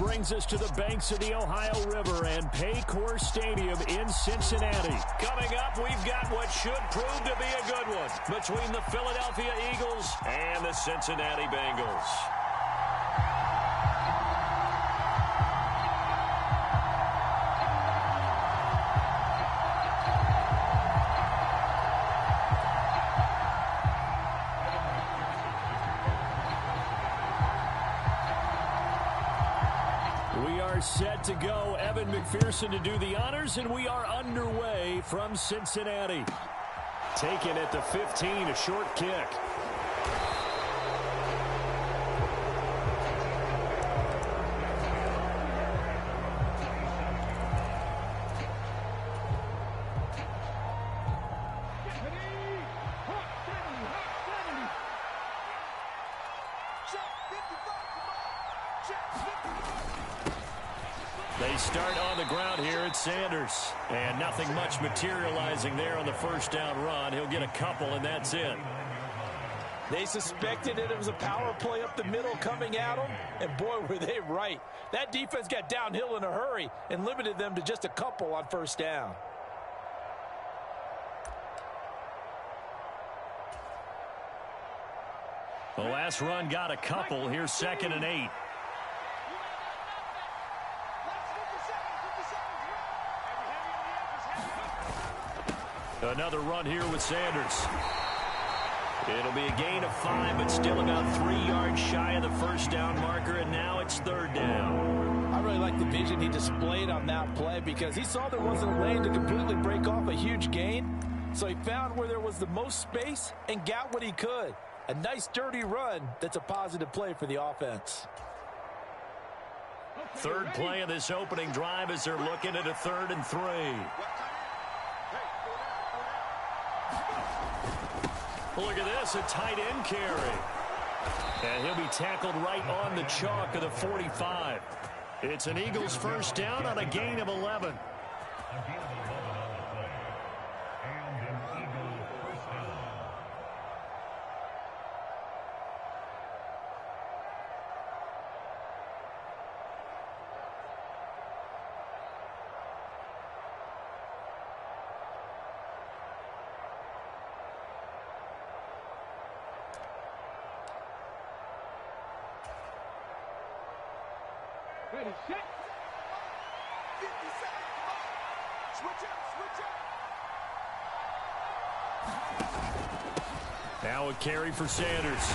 brings us to the banks of the Ohio River and Paycor Stadium in Cincinnati. Coming up, we've got what should prove to be a good one between the Philadelphia Eagles and the Cincinnati Bengals. Set to go. Evan McPherson to do the honors, and we are underway from Cincinnati. Taken at the 15, a short kick. They start on the ground here at Sanders. And nothing much materializing there on the first down run. He'll get a couple, and that's it. They suspected it was a power play up the middle coming at them. And, boy, were they right. That defense got downhill in a hurry and limited them to just a couple on first down. The last run got a couple. Here's 2nd and 8. Another run here with Sanders. It'll be a gain of 5, but still about 3 yards shy of the first down marker, and now it's 3rd down. I really like the vision he displayed on that play because he saw there wasn't a lane to completely break off a huge gain. So he found where there was the most space and got what he could. A nice, dirty run that's a positive play for the offense. Third play of this opening drive as they're looking at a 3rd and 3. Look at this, a tight end carry. And he'll be tackled right on the chalk of the 45. It's an Eagles first down on a gain of 11. Ready, set. 50 seconds. Switch up. Now a carry for Sanders.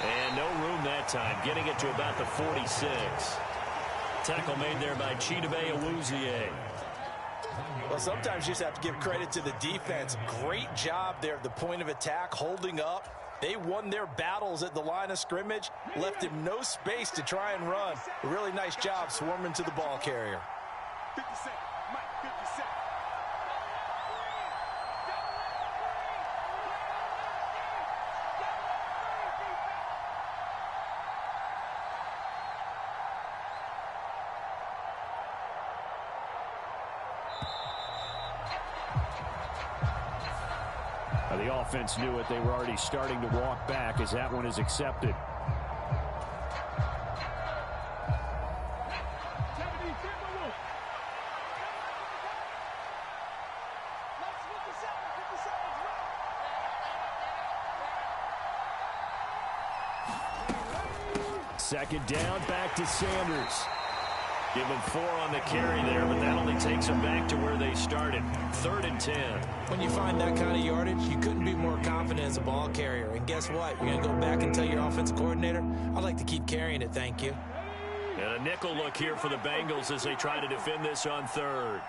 And no room that time, getting it to about the 46. Tackle made there by Chidobe Awuzie. Well, sometimes you just have to give credit to the defense. Great job there at the point of attack, holding up. They won their battles at the line of scrimmage, left him no space to try and run. A really nice job swarming to the ball carrier. 50 seconds. Mike, 50 seconds. The offense knew it. They were already starting to walk back as that one is accepted. Second down, back to Sanders. Give him 4 on the carry there, but that only takes them back to where they started. 3rd and 10. When you find that kind of yardage, you couldn't be more confident as a ball carrier. And guess what? You're going to go back and tell your offensive coordinator, I'd like to keep carrying it, thank you. And a nickel look here for the Bengals as they try to defend this on 3rd.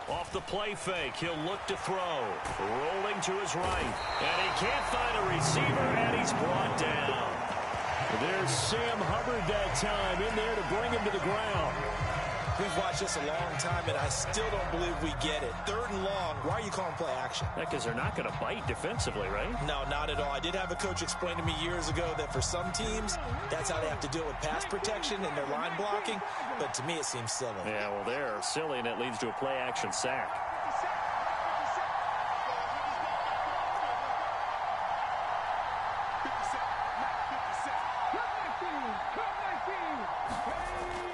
Off the play fake, he'll look to throw. Rolling to his right. And he can't find a receiver, and he's brought down. There's Sam Hubbard that time in there to bring him to the ground. We've watched this a long time, and I still don't believe we get it. 3rd and long. Why are you calling play action? Because they're not going to bite defensively, right? No, not at all. I did have a coach explain to me years ago that for some teams, that's how they have to deal with pass protection and their line blocking. But to me, it seems silly. Yeah, well, they're silly, and it leads to a play action sack.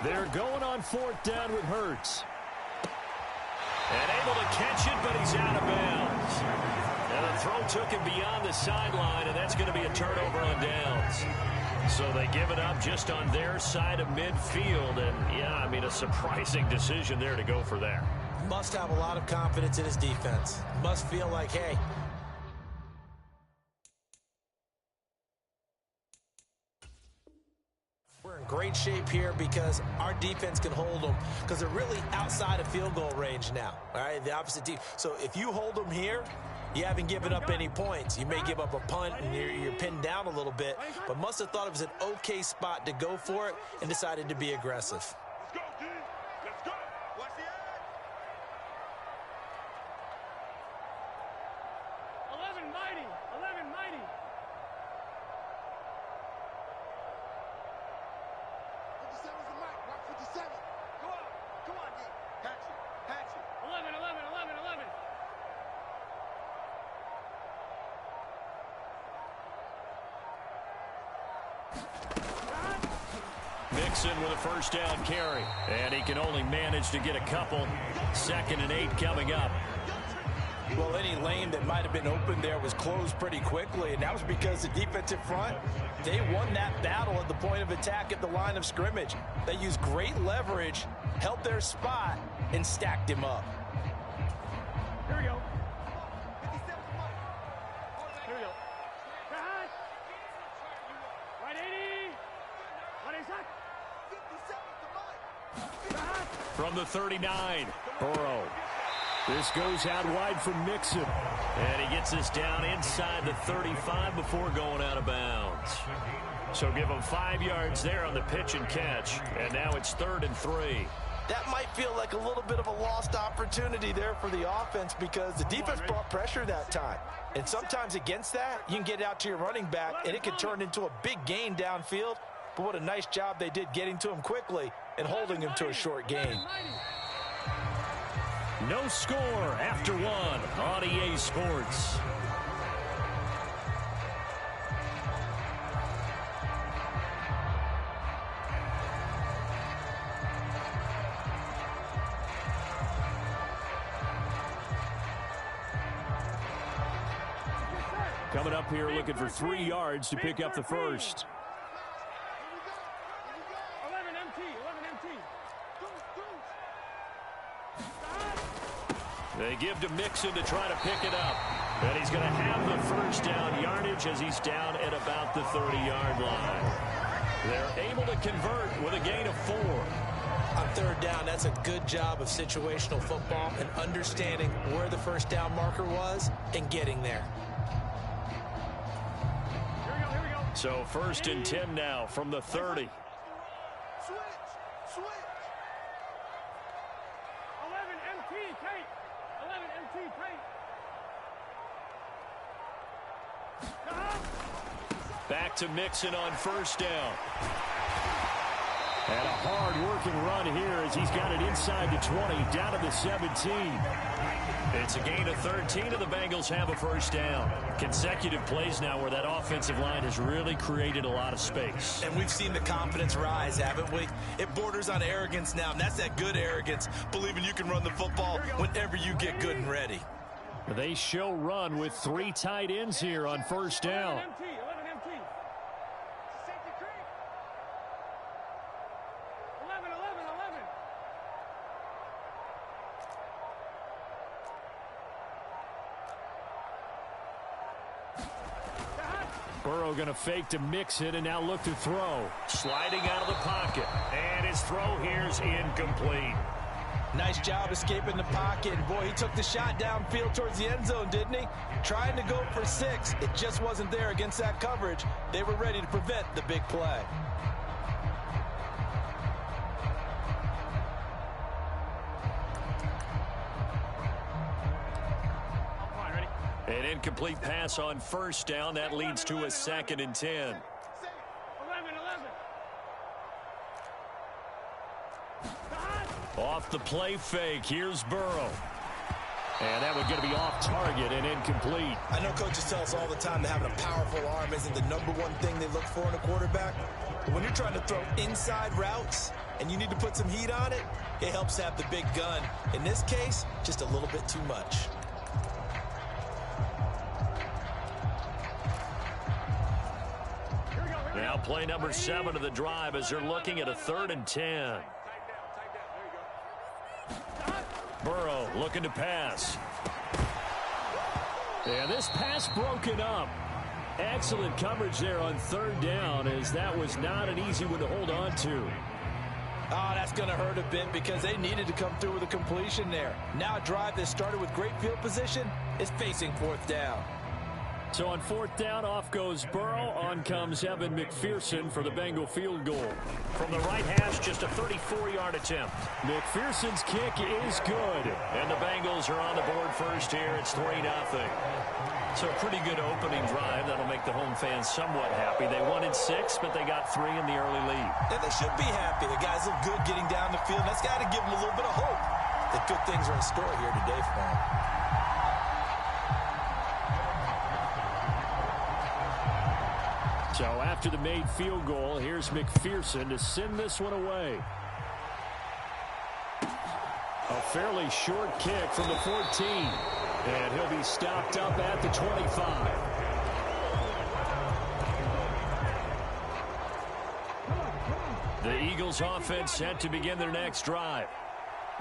They're going on 4th down with Hurts. And able to catch it, but he's out of bounds. And the throw took him beyond the sideline, and that's going to be a turnover on downs. So they give it up just on their side of midfield. And, yeah, I mean, a surprising decision there to go for that. Must have a lot of confidence in his defense. Must feel like, hey, we're in great shape here because our defense can hold them because they're really outside of field goal range now. All right, the opposite team. So if you hold them here, you haven't given up any points. You may give up a punt and you're pinned down a little bit, but must have thought it was an okay spot to go for it and decided to be aggressive. Let's go, D. Let's go. Watch the edge. 11 mighty. 11 mighty. 57's the mic. Rock 57. Go on. Come on, D. Hatch it. Hatch it. 11, 11, 11, 11. Mixon with a 1st down carry. And he can only manage to get a couple. 2nd and 8 coming up. Well, any lane that might have been open there was closed pretty quickly, and that was because the defensive front, they won that battle at the point of attack at the line of scrimmage. They used great leverage, held their spot, and stacked him up. Here we go. Here we go. Right 80. Right exact. From the 39, Burrow. This goes out wide for Mixon. And he gets this down inside the 35 before going out of bounds. So give him 5 yards there on the pitch and catch. And now it's 3rd and 3. That might feel like a little bit of a lost opportunity there for the offense because the defense brought pressure that time. And sometimes against that, you can get out to your running back, and it can turn into a big gain downfield. But what a nice job they did getting to him quickly and holding him to a short gain. No score after 1 on EA Sports. Coming up here looking for 3 yards to pick up the first. 11 MT. 11 MT. They give to Mixon to try to pick it up. And he's going to have the 1st down yardage as he's down at about the 30-yard line. They're able to convert with a gain of 4. On 3rd down, that's a good job of situational football and understanding where the 1st down marker was and getting there. Here we go. So 1st and 10 now from the 30. Switch. 11 MT, Kate. 11 MT, Kate. Back to Mixon on 1st down. And a hard-working run here as he's got it inside the 20, down to the 17. It's a gain of 13, and the Bengals have a 1st down. Consecutive plays now where that offensive line has really created a lot of space. And we've seen the confidence rise, haven't we? It borders on arrogance now, and that's that good arrogance, believing you can run the football whenever you get good and ready. They show run with 3 tight ends here on 1st down. 11 MT. 11 MT. 11, 11, 11. Burrow going to fake to Mixon and now look to throw. Sliding out of the pocket. And his throw here's incomplete. Nice job escaping the pocket. And boy, he took the shot downfield towards the end zone, didn't he? Trying to go for 6. It just wasn't there against that coverage. They were ready to prevent the big play. An incomplete pass on first down. That leads to a 2nd and 10. 11. Off the play fake. Here's Burrow. And that one's going to be off target and incomplete. I know coaches tell us all the time that having a powerful arm isn't the #1 thing they look for in a quarterback. But when you're trying to throw inside routes and you need to put some heat on it, it helps to have the big gun. In this case, just a little bit too much. Now play number 7 of the drive as they're looking at a 3rd and 10. Burrow looking to pass. And this pass broken up. Excellent coverage there on 3rd down, as that was not an easy one to hold on to. Oh, that's going to hurt a bit because they needed to come through with a completion there. Now a drive that started with great field position is facing 4th down. So on 4th down, off goes Burrow. On comes Evan McPherson for the Bengal field goal. From the right hash, just a 34-yard attempt. McPherson's kick is good. And the Bengals are on the board first here. It's 3-0. So a pretty good opening drive. That'll make the home fans somewhat happy. They wanted 6, but they got 3 in the early lead. And they should be happy. The guys look good getting down the field. That's got to give them a little bit of hope that good things are in store here today for them. So after the made field goal, here's McPherson to send this one away. A fairly short kick from the 14. And he'll be stopped up at the 25. The Eagles offense set to begin their next drive.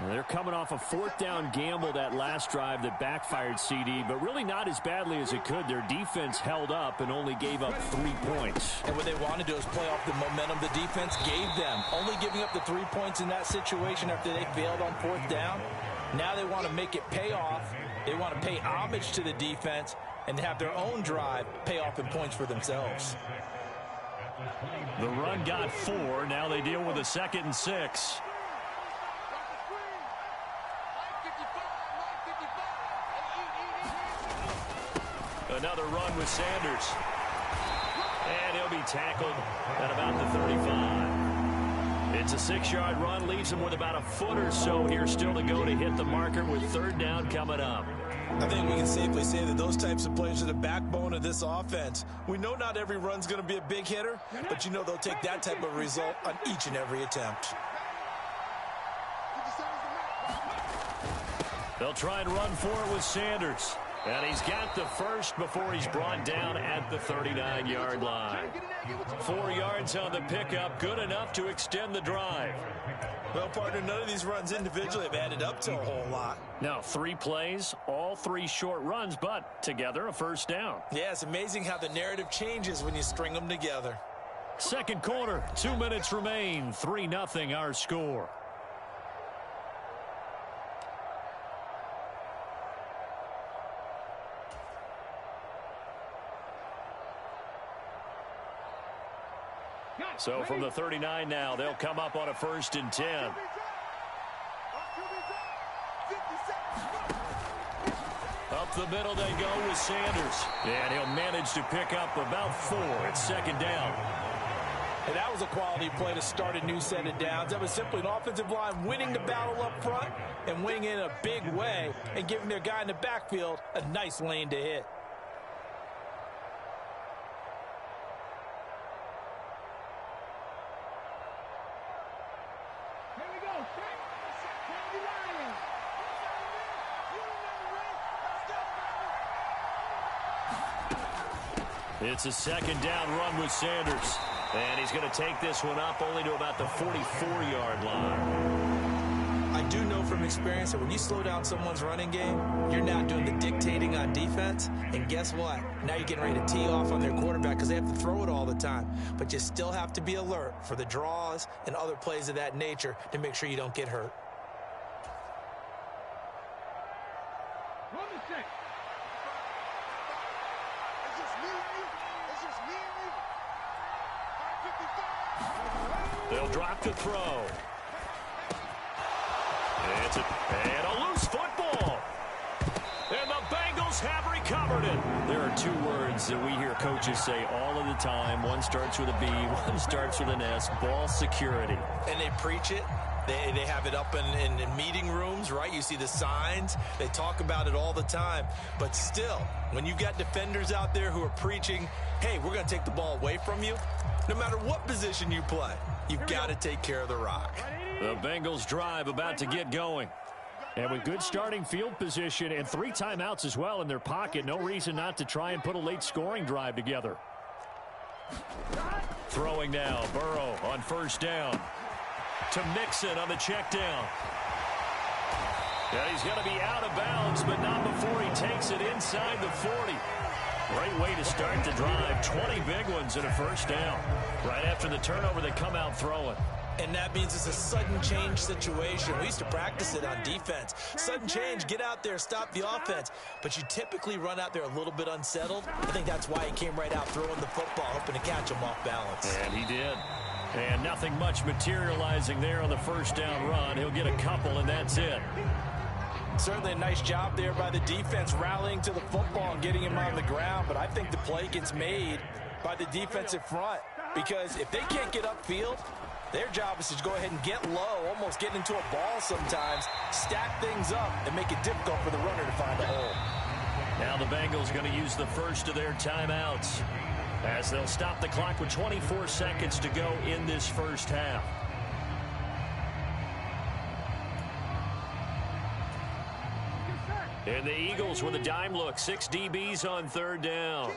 They're coming off a 4th down gamble that last drive that backfired, CD, but really not as badly as it could. Their defense held up and only gave up 3 points. And what they want to do is play off the momentum the defense gave them. Only giving up the 3 points in that situation after they failed on 4th down. Now they want to make it pay off. They want to pay homage to the defense and have their own drive pay off in points for themselves. The run got 4. Now they deal with a 2nd and 6. Another run with Sanders. And he'll be tackled at about the 35. It's a 6-yard run, leaves him with about a foot or so here still to go to hit the marker with 3rd down coming up. I think we can safely say that those types of plays are the backbone of this offense. We know not every run's going to be a big hitter, but you know they'll take that type of result on each and every attempt. They'll try and run for it with Sanders. And he's got the first before he's brought down at the 39-yard line. 4 yards on the pickup, good enough to extend the drive. Well, partner, none of these runs individually have added up to a whole lot. Now, 3 plays, all 3 short runs, but together a 1st down. Yeah, it's amazing how the narrative changes when you string them together. 2nd quarter, 2 minutes remain, 3-0 our score. So from the 39 now, they'll come up on a 1st and 10. Up the middle they go with Sanders. And he'll manage to pick up about 4. It's 2nd down. And that was a quality play to start a new set of downs. That was simply an offensive line winning the battle up front and winning in a big way and giving their guy in the backfield a nice lane to hit. It's a 2nd down run with Sanders. And he's going to take this one up only to about the 44-yard line. I do know from experience that when you slow down someone's running game, you're now doing the dictating on defense. And guess what? Now you're getting ready to tee off on their quarterback because they have to throw it all the time. But you still have to be alert for the draws and other plays of that nature to make sure you don't get hurt. They'll drop the throw. And a loose football. And the Bengals Bengals have recovered it. There are two words that we hear coaches say all of the time. One starts with a B, one starts with an S. Ball security. And they preach it. They have it up in meeting rooms, right? You see the signs. They talk about it all the time. But still, when you've got defenders out there who are preaching, hey, we're going to take the ball away from you, no matter what position you play, you've got to take care of the rock. The Bengals drive about to get going. And with good starting field position and 3 timeouts as well in their pocket, no reason not to try and put a late scoring drive together. Throwing now, Burrow on first down. To Mixon on the check down. And he's going to be out of bounds, but not before he takes it inside the 40. Great way to start the drive. 20 big ones and a first down. Right after the turnover, they come out throwing. And that means it's a sudden change situation. We used to practice it on defense. Sudden change, get out there, stop the offense. But you typically run out there a little bit unsettled. I think that's why he came right out throwing the football, hoping to catch him off balance. And he did. And nothing much materializing there on the first down run. He'll get a couple, and that's it. Certainly a nice job there by the defense, rallying to the football and getting him on the ground. But I think the play gets made by the defensive front. Because if they can't get upfield, their job is to go ahead and get low, almost get into a ball sometimes, stack things up, and make it difficult for the runner to find a hole. Now the Bengals going to use the first of their timeouts as they'll stop the clock with 24 seconds to go in this first half. And the Eagles with a dime look. 6 DBs on third down.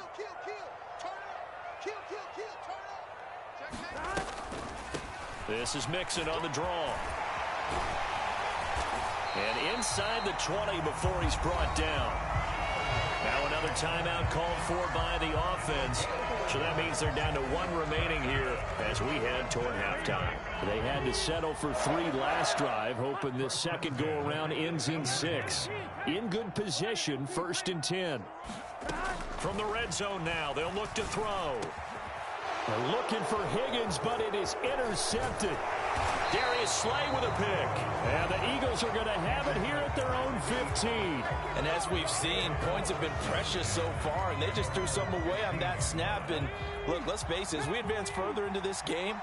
This is Mixon on the draw. And inside the 20 before he's brought down. Now another timeout called for by the offense. So that means they're down to 1 remaining here as we head toward halftime. They had to settle for 3 last drive, hoping this second go-around ends in 6. In good position, 1st and 10. From the red zone now, they'll look to throw. They're looking for Higgins, but it is intercepted. Darius Slay with a pick. And the Eagles are going to have it here at their own 15. And as we've seen, points have been precious so far, and they just threw some away on that snap. And look, let's face it, as we advance further into this game,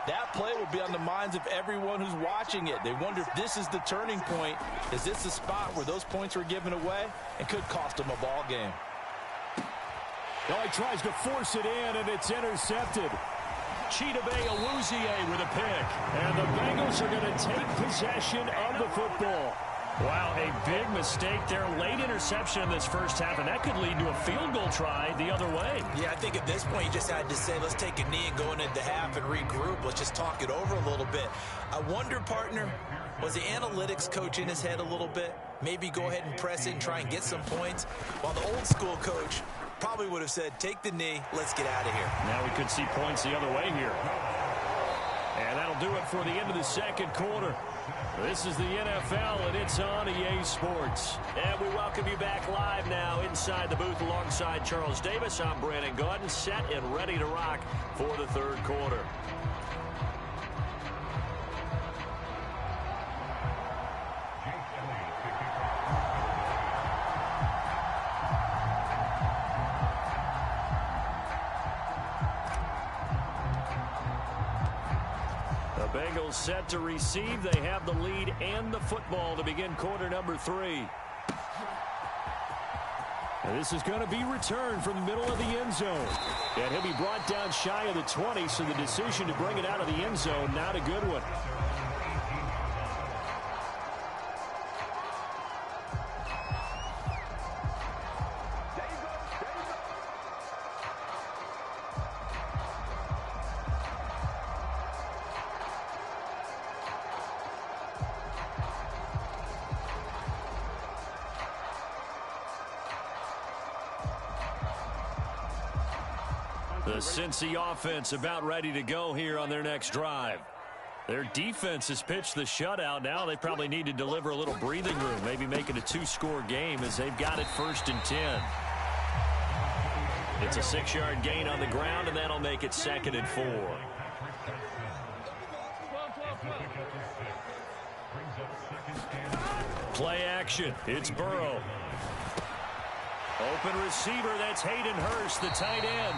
that play will be on the minds of everyone who's watching it. They wonder if this is the turning point. Is this the spot where those points were given away and could cost them a ball game? Oh, he tries to force it in, and it's intercepted. Chidobe Awuzie with a pick. And the Bengals are going to take possession of the football. Wow, a big mistake there. Late interception in this first half, and that could lead to a field goal try the other way. Yeah, I think at this point you just had to say, let's take a knee and go into the half and regroup. Let's just talk it over a little bit. I wonder, partner, was the analytics coach in his head a little bit? Maybe go ahead and press it and try and get some points? While the old school coach probably would have said, take the knee, let's get out of here. Now we could see points the other way here. And that'll do it for the end of the second quarter. This is the NFL, and it's on EA Sports. And we welcome you back live now inside the booth alongside Charles Davis. I'm Brandon Gaudin, set and ready to rock for the third quarter. Bengals set to receive. They have the lead and the football to begin quarter number 3. And this is going to be returned from the middle of the end zone. And he'll be brought down shy of the 20, so the decision to bring it out of the end zone, not a good one. The Cincy offense about ready to go here on their next drive. Their defense has pitched the shutout. Now they probably need to deliver a little breathing room, maybe make it a 2-score game as they've got it 1st and 10. It's a 6-yard gain on the ground, and that'll make it 2nd and 4. Play action. It's Burrow. Open receiver, that's Hayden Hurst, the tight end.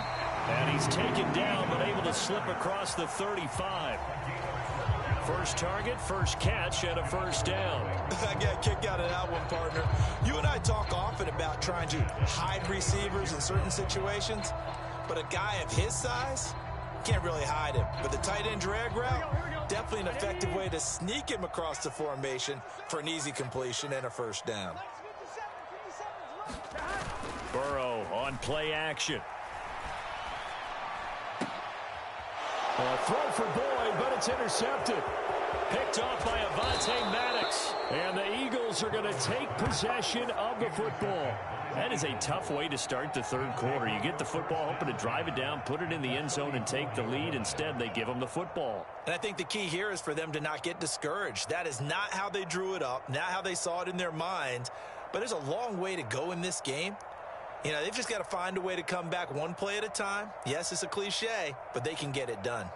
And he's taken down, but able to slip across the 35. First target, first catch, and a first down. I got a kick out of that one, partner. You and I talk often about trying to hide receivers in certain situations, but a guy of his size can't really hide him. But the tight end drag route, definitely an effective way to sneak him across the formation for an easy completion and a first down. Burrow on play action. A throw for Boyd, but it's intercepted. Picked off by Avonte Maddox. And the Eagles are going to take possession of the football. That is a tough way to start the third quarter. You get the football, hoping to drive it down, put it in the end zone, and take the lead. Instead, they give them the football. And I think the key here is for them to not get discouraged. That is not how they drew it up, not how they saw it in their mind. But there's a long way to go in this game. You know, they've just got to find a way to come back one play at a time. Yes, it's a cliche, but they can get it done.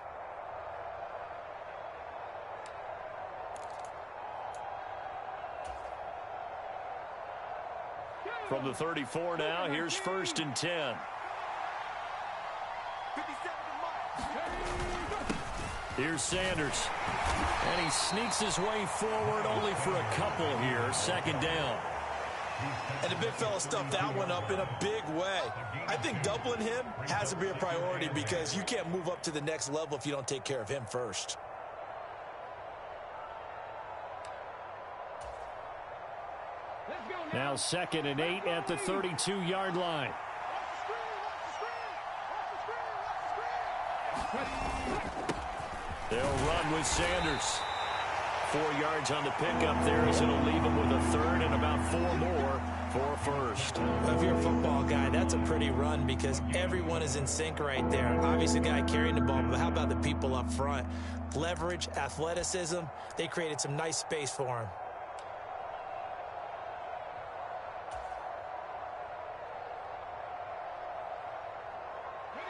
From the 34 now, here's 1st and 10. Here's Sanders. And he sneaks his way forward only for a couple here. 2nd down. And the big fella stuffed that one up in a big way. I think doubling him has to be a priority because you can't move up to the next level if you don't take care of him first. Now 2nd and 8 at the 32-yard line. They'll run with Sanders. 4 yards on the pickup there as it'll leave him with a third and about 4 more for first. If you're a football guy, that's a pretty run because everyone is in sync right there. Obviously, the guy carrying the ball, but how about the people up front? Leverage, athleticism, they created some nice space for him.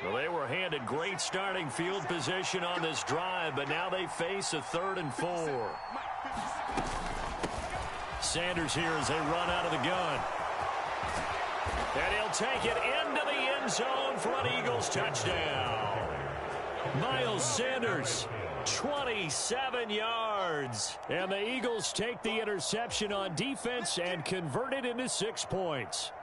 Well, they were handed great starting field position on this drive, but now they face a 3rd and 4. Sanders here as they run out of the gun. And he'll take it into the end zone for an Eagles touchdown. Miles Sanders, 27 yards. And the Eagles take the interception on defense and convert it into 6 points.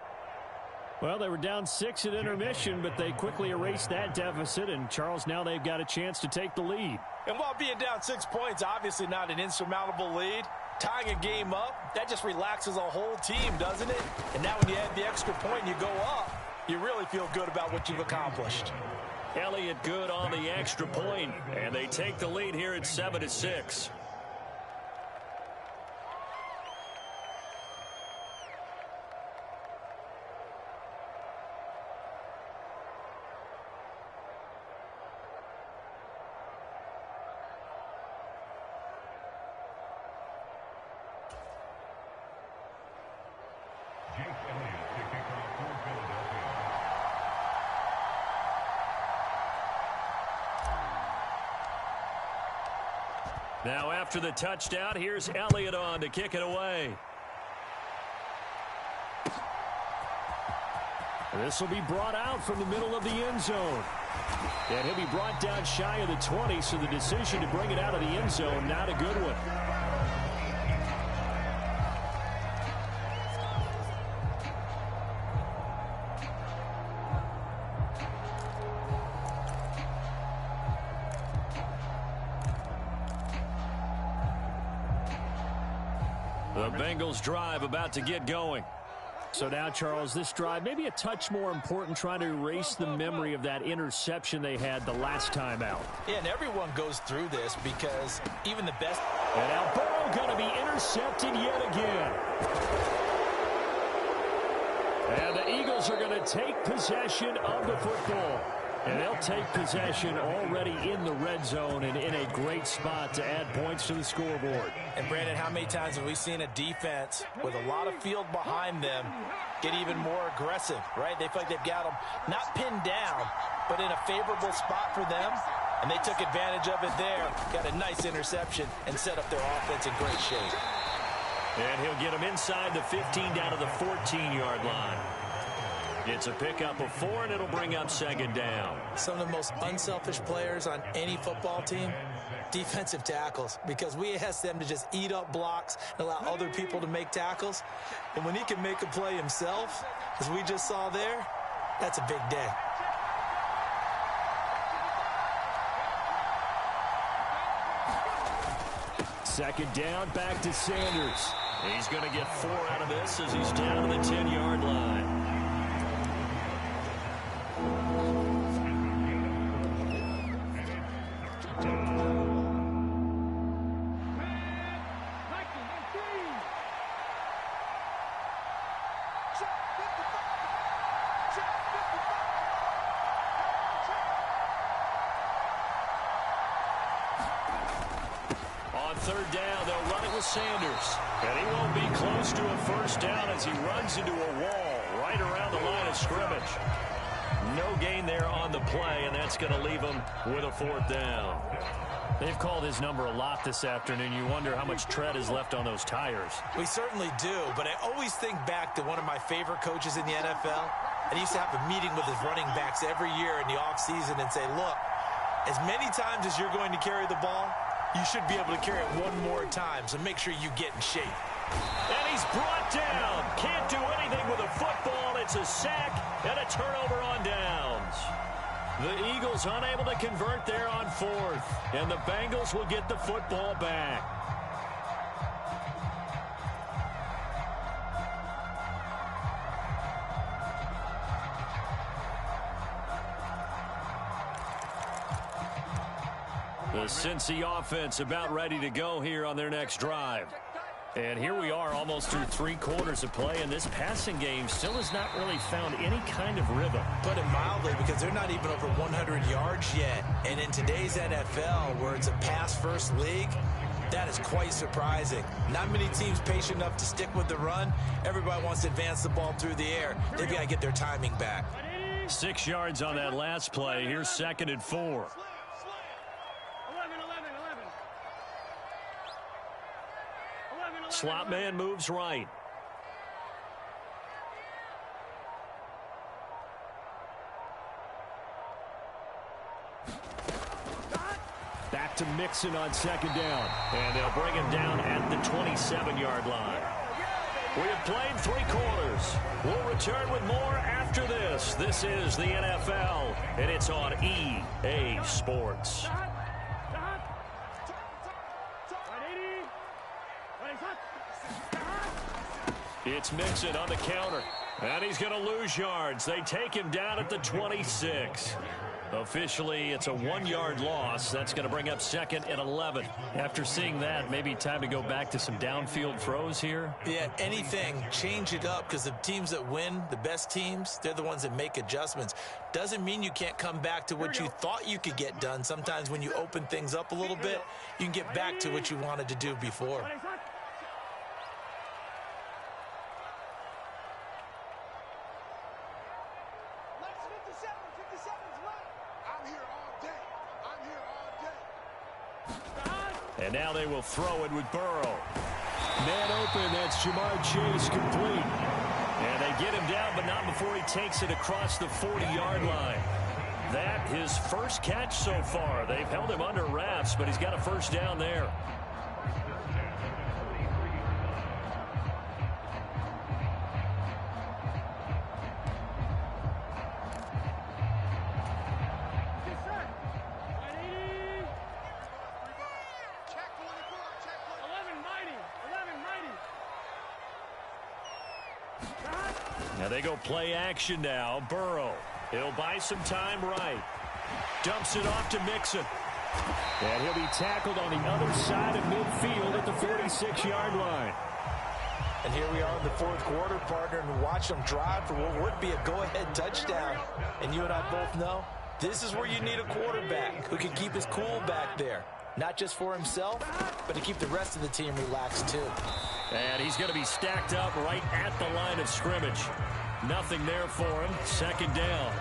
Well, they were down 6 at intermission, but they quickly erased that deficit. And, Charles, now they've got a chance to take the lead. And while being down 6 points, obviously not an insurmountable lead, tying a game up, that just relaxes a whole team, doesn't it? And now when you add the extra point and you go up, you really feel good about what you've accomplished. Elliott good on the extra point, and they take the lead here at 7-6. Now after the touchdown, here's Elliott on to kick it away. And this will be brought out from the middle of the end zone. And he'll be brought down shy of the 20, so the decision to bring it out of the end zone, not a good one. The Bengals drive about to get going. So now, Charles, this drive maybe a touch more important, trying to erase the memory of that interception they had the last time out. Yeah, and everyone goes through this because even the best... And now Burrow going to be intercepted yet again. And the Eagles are going to take possession of the football. And they'll take possession already in the red zone and in a great spot to add points to the scoreboard. And, Brandon, how many times have we seen a defense with a lot of field behind them get even more aggressive, right? They feel like they've got them not pinned down, but in a favorable spot for them. And they took advantage of it there, got a nice interception, and set up their offense in great shape. And he'll get them inside the 15 down to the 14-yard line. It's a pickup of 4, and it'll bring up second down. Some of the most unselfish players on any football team, defensive tackles, because we ask them to just eat up blocks and allow other people to make tackles. And when he can make a play himself, as we just saw there, that's a big day. Second down, back to Sanders. He's going to get 4 out of this as he's down to the 10-yard line. Third down, they'll run it with Sanders. And he won't be close to a first down as he runs into a wall right around the line of scrimmage. No gain there on the play, and that's going to leave him with a 4th down. They've called his number a lot this afternoon. You wonder how much tread is left on those tires. We certainly do, but I always think back to one of my favorite coaches in the NFL. And he used to have a meeting with his running backs every year in the offseason and say, look, as many times as you're going to carry the ball, you should be able to carry it one more time, so make sure you get in shape. And he's brought down. Can't do anything with a football. It's a sack and a turnover on downs. The Eagles unable to convert there on 4th, and the Bengals will get the football back. The Cincy offense about ready to go here on their next drive. And here we are almost through 3 quarters of play, and this passing game still has not really found any kind of rhythm. Put it mildly, because they're not even over 100 yards yet. And in today's NFL, where it's a pass-first league, that is quite surprising. Not many teams patient enough to stick with the run. Everybody wants to advance the ball through the air. They've got to get their timing back. 6 yards on that last play. Here's 2nd and 4. Slot man moves right. Back to Mixon on 2nd down. And they'll bring him down at the 27-yard line. We have played 3 quarters. We'll return with more after this. This is the NFL, and it's on EA Sports. It's Mixon on the counter, and he's going to lose yards. They take him down at the 26. Officially, it's a 1-yard loss. That's going to bring up 2nd and 11. After seeing that, maybe time to go back to some downfield throws here. Yeah, anything. Change it up, because the teams that win, the best teams, they're the ones that make adjustments. Doesn't mean you can't come back to what you thought you could get done. Sometimes when you open things up a little bit, you can get back to what you wanted to do before. And now they will throw it with Burrow. Man open, that's Jamar Chase complete. And they get him down, but not before he takes it across the 40-yard line. That his first catch so far. They've held him under wraps, but he's got a first down there. Now they go play action now. Burrow. He'll buy some time right. Dumps it off to Mixon. And he'll be tackled on the other side of midfield at the 46-yard line. And here we are in the 4th quarter, partner, and watch them drive for what would be a go-ahead touchdown. And you and I both know this is where you need a quarterback who can keep his cool back there. Not just for himself, but to keep the rest of the team relaxed too. And he's going to be stacked up right at the line of scrimmage. Nothing there for him. 2nd down.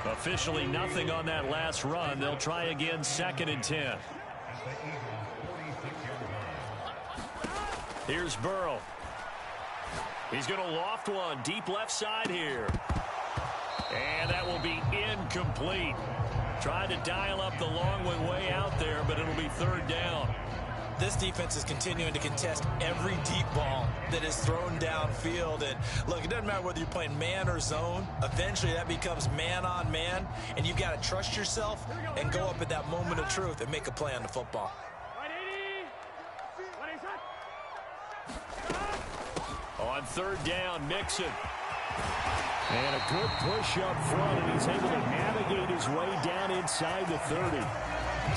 Officially nothing on that last run. They'll try again 2nd and 10. Here's Burrow. He's going to loft one deep left side here. And that will be incomplete. Tried to dial up the long one way out there, but it'll be third down. This defense is continuing to contest every deep ball that is thrown downfield. And look, it doesn't matter whether you're playing man or zone. Eventually that becomes man on man, and you've got to trust yourself and go up at that moment of truth and make a play on the football. On third down, Mixon. And a good push up front, and he's able to navigate his way down inside the 30.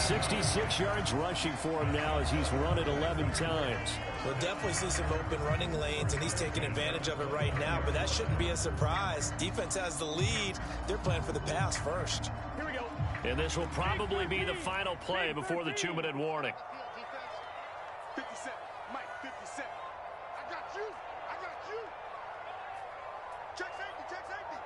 66 yards rushing for him now as he's run it 11 times. We'll definitely see some open running lanes, and he's taking advantage of it right now, but that shouldn't be a surprise. Defense has the lead. They're playing for the pass first. Here we go. And this will probably be the final play before the 2-minute warning. 57. Mike, 57. I got you. Check safety.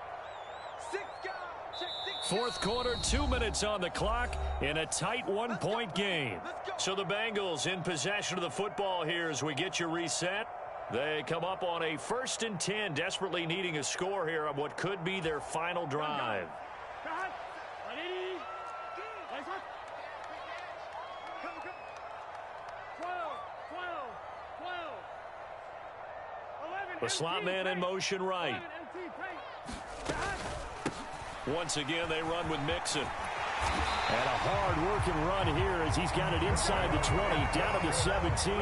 6 guys. Check 6. Fourth quarter, 2 minutes on the clock in a tight one-point game. So the Bengals in possession of the football here as we get you reset. They come up on a 1st and 10, desperately needing a score here on what could be their final drive. The slot man in motion right. Once again, they run with Mixon. And a hard-working run here as he's got it inside the 20, down to the 17.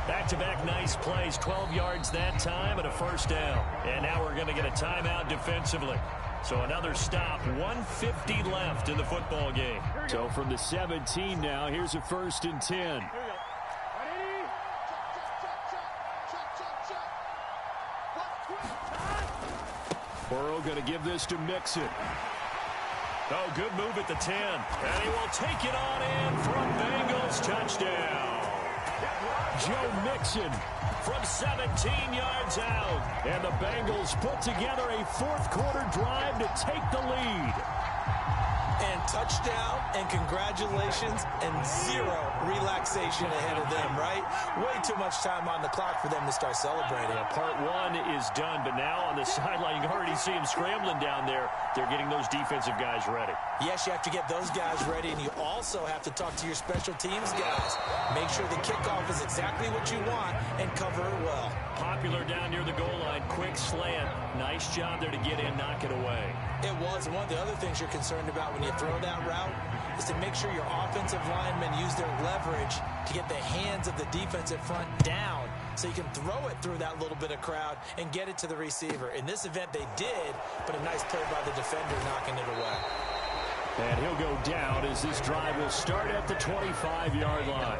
Back-to-back nice plays, 12 yards that time and a first down. And now we're going to get a timeout defensively. So another stop, 1:50 left in the football game. So from the 17 now, here's a 1st and 10. Burrow going to give this to Mixon. Oh, good move at the 10. And he will take it on in for a Bengals touchdown. Joe Mixon from 17 yards out. And the Bengals put together a fourth-quarter drive to take the lead. And touchdown, and congratulations, and zero relaxation ahead of them, right? Way too much time on the clock for them to start celebrating. Yeah, part one is done, but now on the sideline, you can already see them scrambling down there. They're getting those defensive guys ready. Yes, you have to get those guys ready, and you also have to talk to your special teams guys. Make sure the kickoff is exactly what you want and cover it well. Popular down near the goal line, quick slant. Nice job there to get in, knock it away. It was. And one of the other things you're concerned about when you throw that route is to make sure your offensive linemen use their leverage to get the hands of the defensive front down so you can throw it through that little bit of crowd and get it to the receiver. In this event, they did, but a nice play by the defender knocking it away. And he'll go down as this drive will start at the 25-yard line.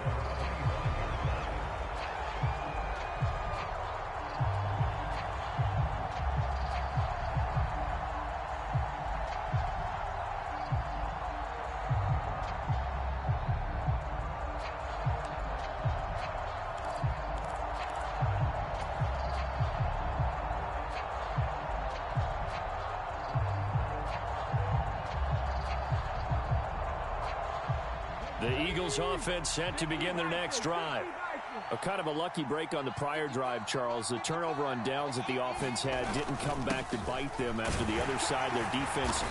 The Eagles offense set to begin their next drive. A kind of a lucky break on the prior drive, Charles. The turnover on downs that the offense had didn't come back to bite them after the other side. Their defense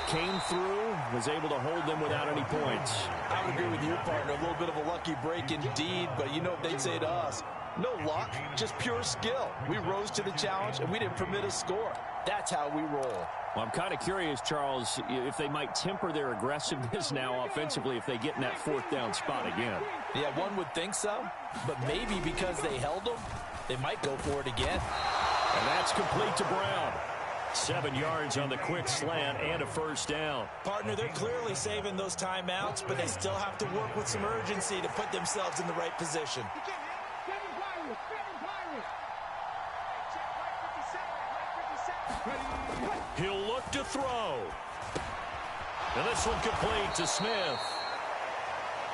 came through, was able to hold them without any points. I would agree with you, partner. A little bit of a lucky break indeed, but you know what they'd say to us? No luck, just pure skill. We rose to the challenge, and we didn't permit a score. That's how we roll. Well, I'm kind of curious, Charles, if they might temper their aggressiveness now offensively if they get in that fourth down spot again. Yeah, one would think so, but maybe because they held them, they might go for it again. And that's complete to Brown. 7 yards on the quick slant and a first down. Partner, they're clearly saving those timeouts, but they still have to work with some urgency to put themselves in the right position. He'll look to throw. And this one complete to Smith.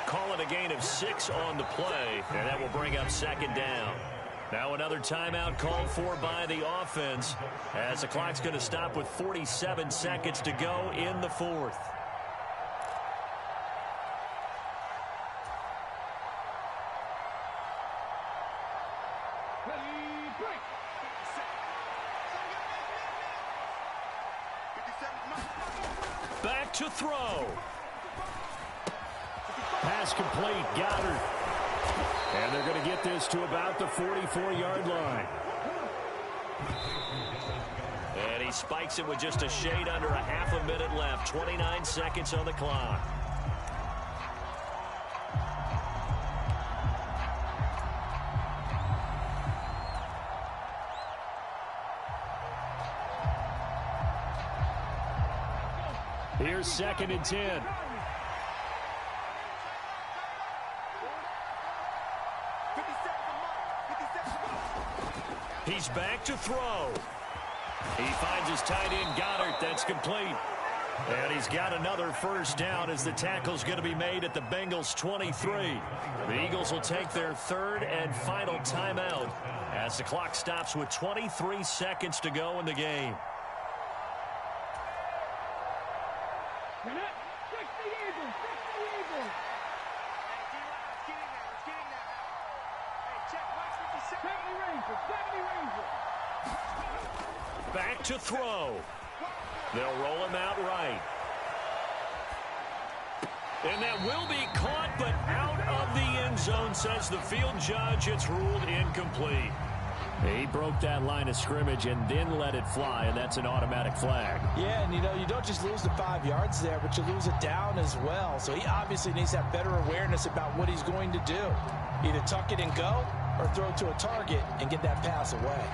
Call it a gain of 6 on the play, and that will bring up second down. Now another timeout called for by the offense as the clock's going to stop with 47 seconds to go in the fourth. Back to throw. Pass complete. Goddard. And they're going to get this to about the 44-yard line. And he spikes it with just a shade under a half a minute left. 29 seconds on the clock. Here's 2nd and 10. He's back to throw. He finds his tight end, Goddard. That's complete. And he's got another first down as the tackle's going to be made at the Bengals' 23. The Eagles will take their 3rd and final timeout as the clock stops with 23 seconds to go in the game. Back to throw. They'll roll him out right. And that will be caught, but out of the end zone, says the field judge. It's ruled incomplete. He broke that line of scrimmage and then let it fly, and that's an automatic flag. Yeah, and you don't just lose the 5 yards there, but you lose it down as well. So he obviously needs to have better awareness about what he's going to do. Either tuck it and go or throw it to a target and get that pass away.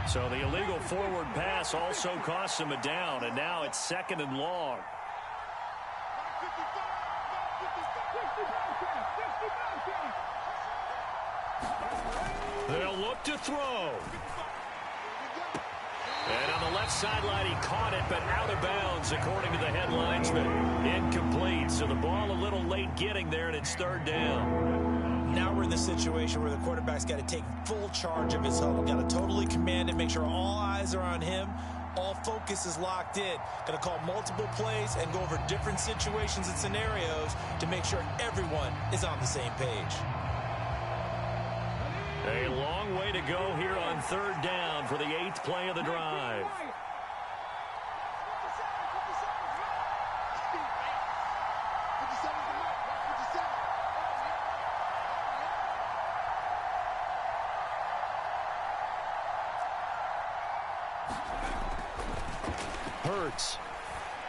So the illegal forward pass also costs him a down, and now it's 2nd and long. They'll look to throw. And on the left sideline, he caught it, but out of bounds, according to the headlinesman. Incomplete, so the ball a little late getting there, and it's 3rd down. Now we're in the situation where the quarterback's got to take full charge of his huddle. Got to totally command it, make sure all eyes are on him. All focus is locked in. Going to call multiple plays and go over different situations and scenarios to make sure everyone is on the same page. A long way to go here on 3rd down for the 8th play of the drive. Hurts.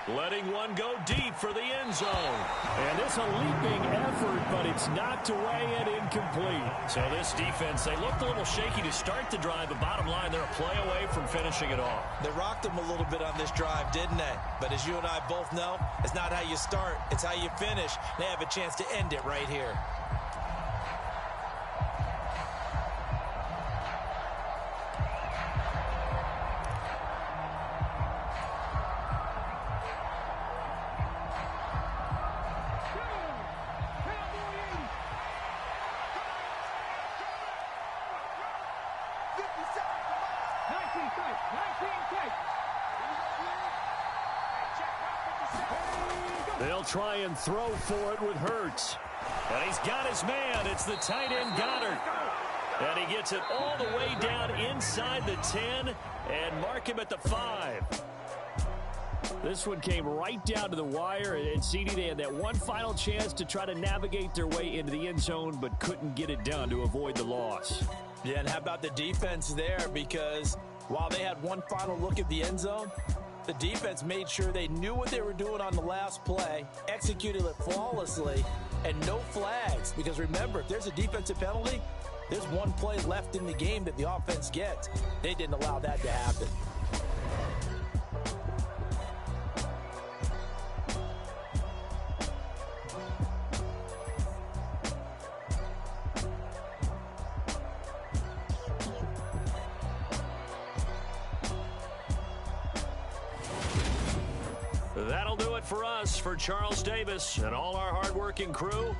Letting one go deep for the end zone. And it's a leaping effort, but it's knocked away and incomplete. So this defense, they looked a little shaky to start the drive, but bottom line, they're a play away from finishing it off. They rocked them a little bit on this drive, didn't they? But as you and I both know, it's not how you start, it's how you finish. They have a chance to end it right here. They'll try and throw for it with Hurts. And he's got his man. It's the tight end, Goddard. And he gets it all the way down inside the 10 and mark him at the 5. This one came right down to the wire. And CD, they had that one final chance to try to navigate their way into the end zone, but couldn't get it done to avoid the loss. Yeah, and how about the defense there? Because while they had one final look at the end zone, the defense made sure they knew what they were doing on the last play, executed it flawlessly, and no flags. Because remember, if there's a defensive penalty, there's one play left in the game that the offense gets. They didn't allow that to happen. That'll do it for us. For Charles Davis and all our hardworking crew,